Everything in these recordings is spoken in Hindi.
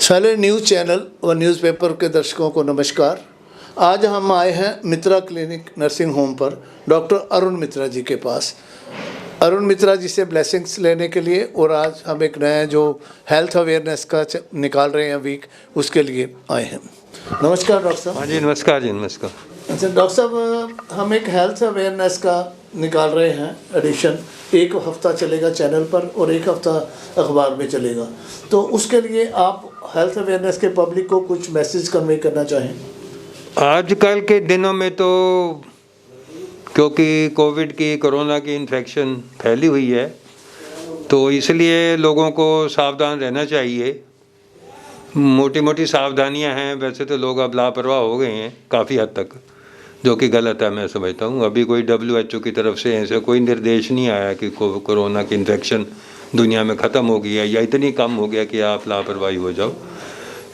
सैलड न्यूज़ चैनल व न्यूज़पेपर के दर्शकों को नमस्कार। आज हम आए हैं मित्रा क्लिनिक नर्सिंग होम पर डॉक्टर अरुण मित्रा जी के पास। अरुण मित्रा जी से ब्लेसिंग्स लेने के लिए, और आज हम एक नया जो हेल्थ अवेयरनेस का निकाल रहे हैं वीक, उसके लिए आए हैं। नमस्कार डॉक्टर साहब। हाँ जी, नमस्कार जी, नमस्कार। अच्छा डॉक्टर साहब, हम एक हेल्थ अवेयरनेस का निकाल रहे हैं एडिशन। एक हफ्ता चलेगा चैनल पर और एक हफ्ता अखबार में चलेगा, तो उसके लिए आप हेल्थ अवेयरनेस के पब्लिक को कुछ मैसेज कन्वे करना चाहें? आजकल के दिनों में तो क्योंकि कोविड की, कोरोना की इन्फेक्शन फैली हुई है, तो इसलिए लोगों को सावधान रहना चाहिए। मोटी मोटी सावधानियां हैं, वैसे तो लोग अब लापरवाह हो गए हैं काफ़ी हद तक, जो कि गलत है मैं समझता हूँ। अभी कोई WHO की तरफ से ऐसा कोई निर्देश नहीं आया कि कोरोना की इन्फेक्शन दुनिया में ख़त्म हो गई है या इतनी कम हो गया कि आप लापरवाही हो जाओ।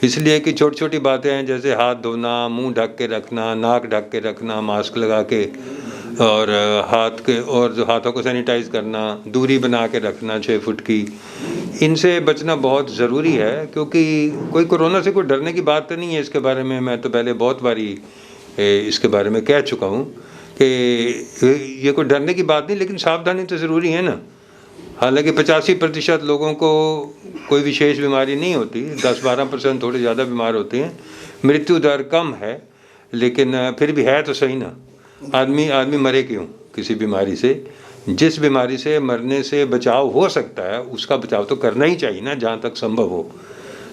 इसलिए कि छोटी छोटी बातें हैं, जैसे हाथ धोना, मुंह ढक के रखना, नाक ढक के रखना, मास्क लगा के, और हाथों को सैनिटाइज करना, दूरी बना के रखना 6 फुट की, इनसे बचना बहुत ज़रूरी है। क्योंकि कोई कोरोना से कोई डरने की बात तो नहीं है। इसके बारे में मैं तो पहले बहुत बारी इसके बारे में कह चुका हूँ कि ये कोई डरने की बात नहीं, लेकिन सावधानी तो ज़रूरी है ना। हालांकि 85% लोगों को कोई विशेष बीमारी नहीं होती, 10-12% थोड़े ज़्यादा बीमार होते हैं, मृत्यु दर कम है, लेकिन फिर भी है तो सही ना। आदमी मरे क्यों किसी बीमारी से? जिस बीमारी से मरने से बचाव हो सकता है उसका बचाव तो करना ही चाहिए ना, जहाँ तक संभव हो।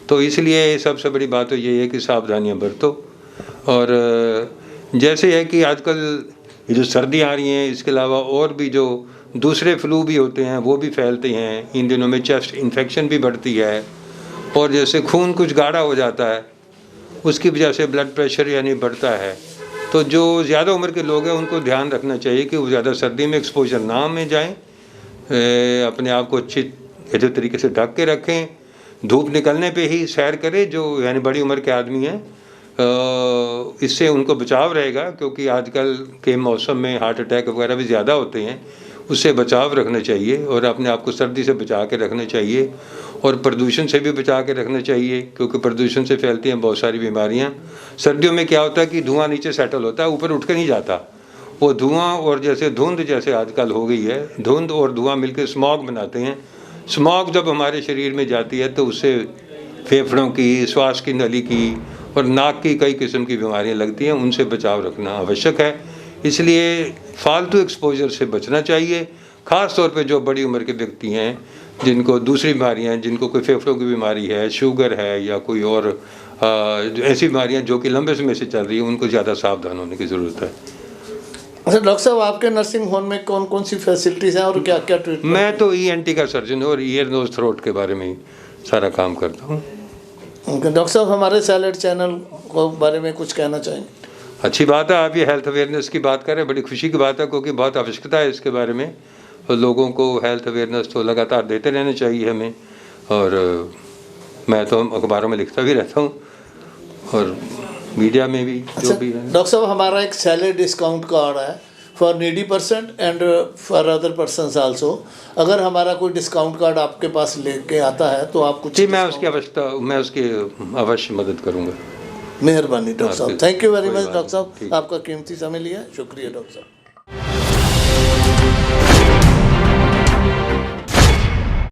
तो इसलिए सबसे बड़ी बात तो ये है कि सावधानियाँ बरतो। और जैसे है कि आजकल ये जो सर्दी आ रही हैं, इसके अलावा और भी जो दूसरे फ्लू भी होते हैं वो भी फैलते हैं। इन दिनों में चेस्ट इन्फेक्शन भी बढ़ती है, और जैसे खून कुछ गाढ़ा हो जाता है, उसकी वजह से ब्लड प्रेशर यानी बढ़ता है। तो जो ज़्यादा उम्र के लोग हैं उनको ध्यान रखना चाहिए कि वो ज़्यादा सर्दी में एक्सपोजर ना में जाएं, अपने आप को अच्छे तरीके से ढक के रखें, धूप निकलने पे ही सैर करें, जो यानी बड़ी उम्र के आदमी हैं। इससे उनको बचाव रहेगा, क्योंकि आजकल के मौसम में हार्ट अटैक वगैरह भी ज़्यादा होते हैं, उससे बचाव रखना चाहिए। और अपने आप को सर्दी से बचा के रखना चाहिए, और प्रदूषण से भी बचा के रखना चाहिए, क्योंकि प्रदूषण से फैलती हैं बहुत सारी बीमारियां। सर्दियों में क्या होता है कि धुआं नीचे सेटल होता है, ऊपर उठ के नहीं जाता। वो धुआं और जैसे धुंध जैसे आजकल हो गई है, धुंध और धुआं मिलकर स्मॉग बनाते हैं। स्मॉग जब हमारे शरीर में जाती है तो उससे फेफड़ों की, श्वास की नली की और नाक की कई किस्म की बीमारियां लगती हैं, उनसे बचाव रखना आवश्यक है। इसलिए फालतू एक्सपोजर से बचना चाहिए, ख़ास तौर पे जो बड़ी उम्र के व्यक्ति हैं, जिनको दूसरी बीमारियां हैं, जिनको कोई फेफड़ों की बीमारी है, शुगर है, या कोई और ऐसी बीमारियां जो कि लंबे समय से चल रही हैं, उनको ज़्यादा सावधान होने की ज़रूरत है। अच्छा डॉक्टर साहब, आपके नर्सिंग होम में कौन कौन सी फैसिलिटीज़ हैं और क्या क्या ट्रीटमेंट? मैं तो ENT का सर्जन हूँ और ईयर नोज थ्रोट के बारे में ही सारा काम करता हूँ। डॉक्टर साहब, हमारे सैलड चैनल को बारे में कुछ कहना चाहेंगे? अच्छी बात है, आप ये हेल्थ अवेयरनेस की बात करें, बड़ी खुशी की बात है, क्योंकि बहुत आवश्यकता है इसके बारे में। और लोगों को हेल्थ अवेयरनेस तो लगातार देते रहना चाहिए हमें। और मैं तो अखबारों में लिखता भी रहता हूँ और मीडिया में भी। अच्छा, जो भी है। डॉक्टर साहब, हमारा एक सैलरी डिस्काउंट कार्ड है for needy person and for other persons also. अगर हमारा कोई डिस्काउंट कार्ड आपके पास लेके आता है तो आप कुछ? जी, मैं उसकी अवश्य मदद करूँगा। मेहरबानी डॉक्टर साहब, thank you very much doctor साहब, आपका कीमती समय लिया, शुक्रिया डॉक्टर साहब।